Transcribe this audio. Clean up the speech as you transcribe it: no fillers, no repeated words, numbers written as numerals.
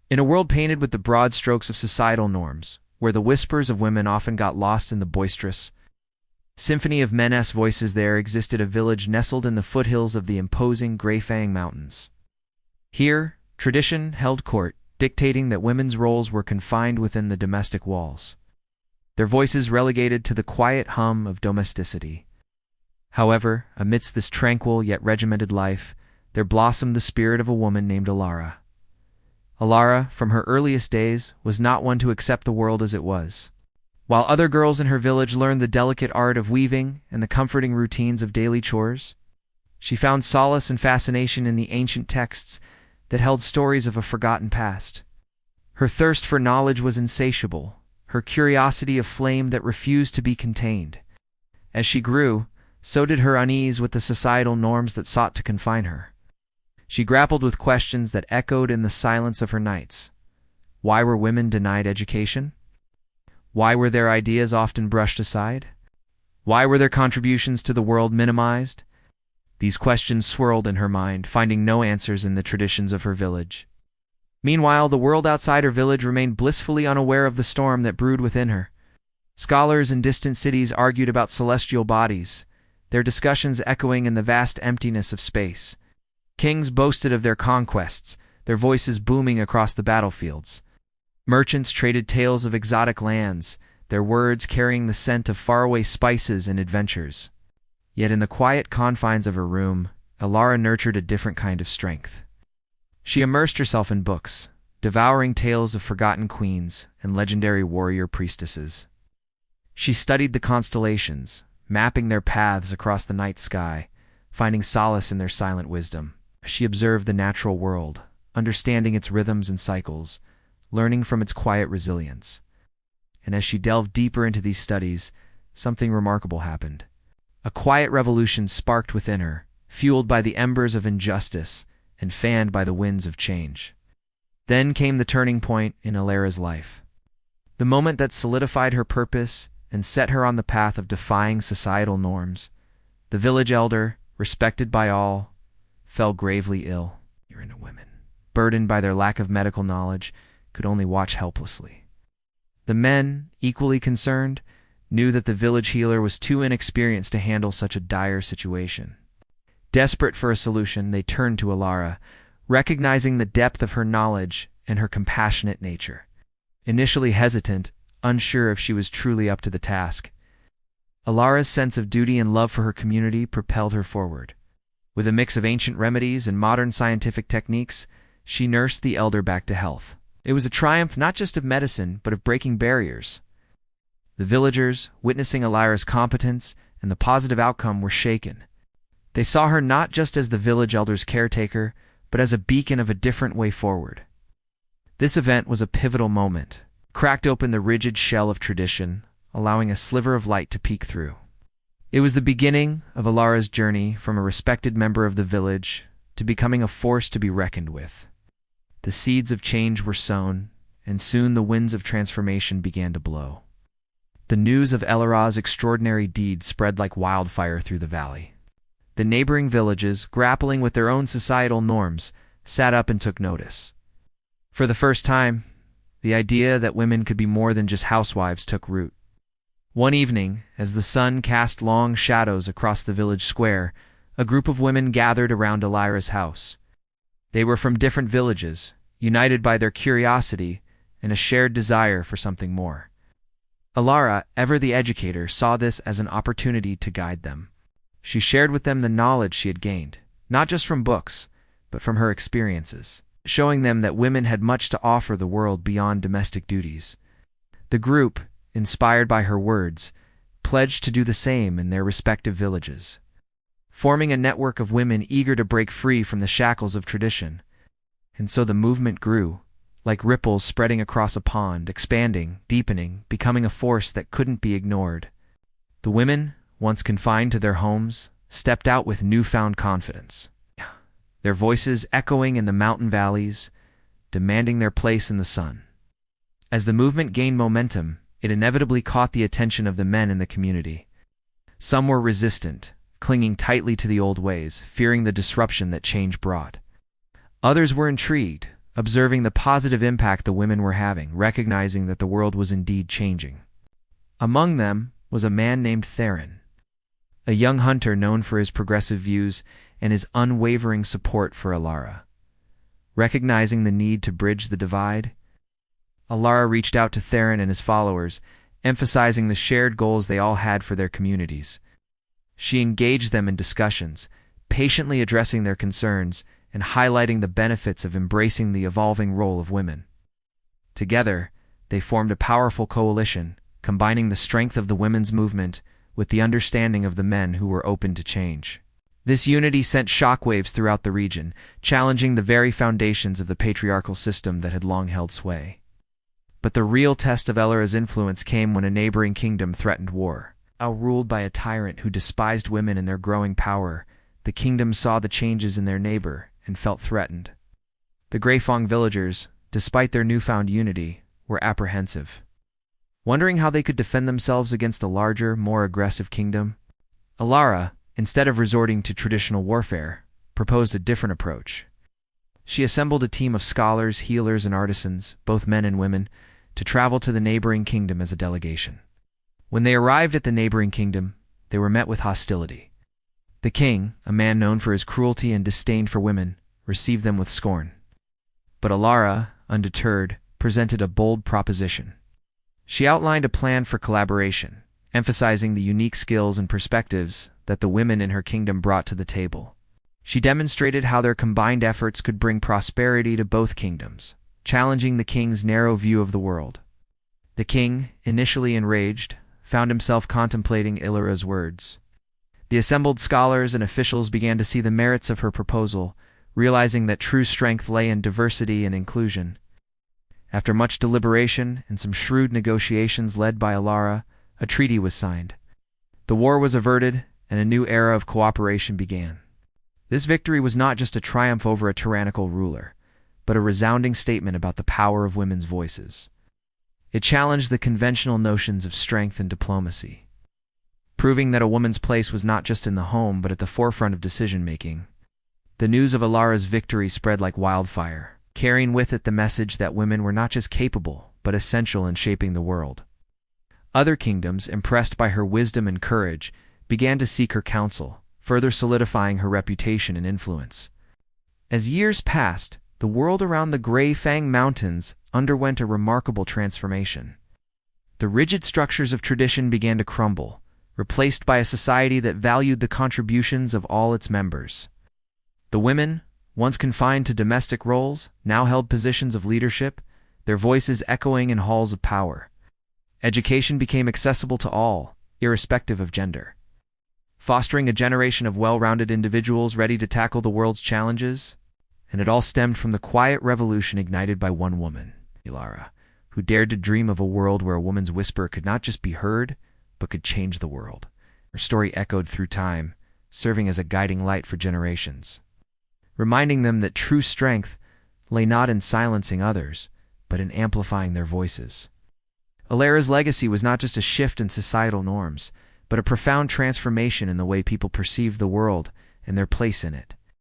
In a world painted with the broad strokes of societal norms, where the whispers of women often got lost in the boisterous symphony of men's voices, there existed a village nestled in the foothills of the imposing Greyfang Mountains. Here, tradition held court, dictating that women's roles were confined within the domestic walls, their voices relegated to the quiet hum of domesticity. However, amidst this tranquil yet regimented life, there blossomed the spirit of a woman named Elara. Elara, from her earliest days, was not one to accept the world as it was. While other girls in her village learned the delicate art of weaving and the comforting routines of daily chores, she found solace and fascination in the ancient texts that held stories of a forgotten past. Her thirst for knowledge was insatiable, her curiosity a flame that refused to be contained. As she grew, so did her unease with the societal norms that sought to confine her. She grappled with questions that echoed in the silence of her nights. Why were women denied education? Why were their ideas often brushed aside? Why were their contributions to the world minimized? These questions swirled in her mind, finding no answers in the traditions of her village. Meanwhile, the world outside her village remained blissfully unaware of the storm that brewed within her. Scholars in distant cities argued about celestial bodies, their discussions echoing in the vast emptiness of space. Kings boasted of their conquests, their voices booming across the battlefields. Merchants traded tales of exotic lands, their words carrying the scent of faraway spices and adventures. Yet in the quiet confines of her room, Elara nurtured a different kind of strength. She immersed herself in books, devouring tales of forgotten queens and legendary warrior priestesses. She studied the constellations, mapping their paths across the night sky, finding solace in their silent wisdom. She observed the natural world, understanding its rhythms and cycles, learning from its quiet resilience. And as she delved deeper into these studies, something remarkable happened. A quiet revolution sparked within her, fueled by the embers of injustice and fanned by the winds of change. Then came the turning point in Elara's life. The moment that solidified her purpose and set her on the path of defying societal norms. The village elder, respected by all, fell gravely ill. Women, burdened by their lack of medical knowledge, could only watch helplessly. The men, equally concerned, knew that the village healer was too inexperienced to handle such a dire situation. Desperate for a solution, they turned to Elara, recognizing the depth of her knowledge and her compassionate nature. Initially hesitant, unsure if she was truly up to the task, Elara's sense of duty and love for her community propelled her forward. With a mix of ancient remedies and modern scientific techniques, she nursed the elder back to health. It was a triumph not just of medicine, but of breaking barriers. The villagers, witnessing Elara's competence and the positive outcome, were shaken. They saw her not just as the village elder's caretaker, but as a beacon of a different way forward. This event was a pivotal moment, cracked open the rigid shell of tradition, allowing a sliver of light to peek through. It was the beginning of Elara's journey from a respected member of the village to becoming a force to be reckoned with. The seeds of change were sown, and soon the winds of transformation began to blow. The news of Elara's extraordinary deed spread like wildfire through the valley. The neighboring villages, grappling with their own societal norms, sat up and took notice. For the first time, the idea that women could be more than just housewives took root. One evening, as the sun cast long shadows across the village square, a group of women gathered around Elara's house. They were from different villages, united by their curiosity and a shared desire for something more. Elara, ever the educator, saw this as an opportunity to guide them. She shared with them the knowledge she had gained, not just from books, but from her experiences, showing them that women had much to offer the world beyond domestic duties. The group, inspired by her words, pledged to do the same in their respective villages, forming a network of women eager to break free from the shackles of tradition. And so the movement grew, like ripples spreading across a pond, expanding, deepening, becoming a force that couldn't be ignored. The women, once confined to their homes, stepped out with newfound confidence, their voices echoing in the mountain valleys, demanding their place in the sun. As the movement gained momentum, it inevitably caught the attention of the men in the community. Some were resistant, clinging tightly to the old ways, fearing the disruption that change brought. Others were intrigued, observing the positive impact the women were having, recognizing that the world was indeed changing. Among them was a man named Theron, a young hunter known for his progressive views and his unwavering support for Elara. Recognizing the need to bridge the divide, Elara reached out to Theron and his followers, emphasizing the shared goals they all had for their communities. She engaged them in discussions, patiently addressing their concerns and highlighting the benefits of embracing the evolving role of women. Together, they formed a powerful coalition, combining the strength of the women's movement with the understanding of the men who were open to change. This unity sent shockwaves throughout the region, challenging the very foundations of the patriarchal system that had long held sway. But the real test of Elara's influence came when a neighboring kingdom threatened war. Ruled by a tyrant who despised women and their growing power, the kingdom saw the changes in their neighbor and felt threatened. The Greyfong villagers, despite their newfound unity, were apprehensive. Wondering how they could defend themselves against a larger, more aggressive kingdom, Elara, instead of resorting to traditional warfare, proposed a different approach. She assembled a team of scholars, healers, and artisans, both men and women, to travel to the neighboring kingdom as a delegation. When they arrived at the neighboring kingdom, they were met with hostility. The king, a man known for his cruelty and disdain for women, received them with scorn. But Elara, undeterred, presented a bold proposition. She outlined a plan for collaboration, emphasizing the unique skills and perspectives that the women in her kingdom brought to the table. She demonstrated how their combined efforts could bring prosperity to both kingdoms, challenging the king's narrow view of the world. The king, initially enraged, found himself contemplating Elara's words. The assembled scholars and officials began to see the merits of her proposal, realizing that true strength lay in diversity and inclusion. After much deliberation and some shrewd negotiations led by Elara, a treaty was signed. The war was averted, and a new era of cooperation began. This victory was not just a triumph over a tyrannical ruler, but a resounding statement about the power of women's voices. It challenged the conventional notions of strength and diplomacy, proving that a woman's place was not just in the home but at the forefront of decision-making. The news of Elara's victory spread like wildfire, carrying with it the message that women were not just capable, but essential in shaping the world. Other kingdoms, impressed by her wisdom and courage, began to seek her counsel, further solidifying her reputation and influence. As years passed, the world around the Greyfang Mountains underwent a remarkable transformation. The rigid structures of tradition began to crumble, replaced by a society that valued the contributions of all its members. The women, once confined to domestic roles, now held positions of leadership, their voices echoing in halls of power. Education became accessible to all, irrespective of gender, fostering a generation of well-rounded individuals ready to tackle the world's challenges. And it all stemmed from the quiet revolution ignited by one woman, Elara, who dared to dream of a world where a woman's whisper could not just be heard, but could change the world. Her story echoed through time, serving as a guiding light for generations, reminding them that true strength lay not in silencing others, but in amplifying their voices. Elara's legacy was not just a shift in societal norms, but a profound transformation in the way people perceived the world and their place in it.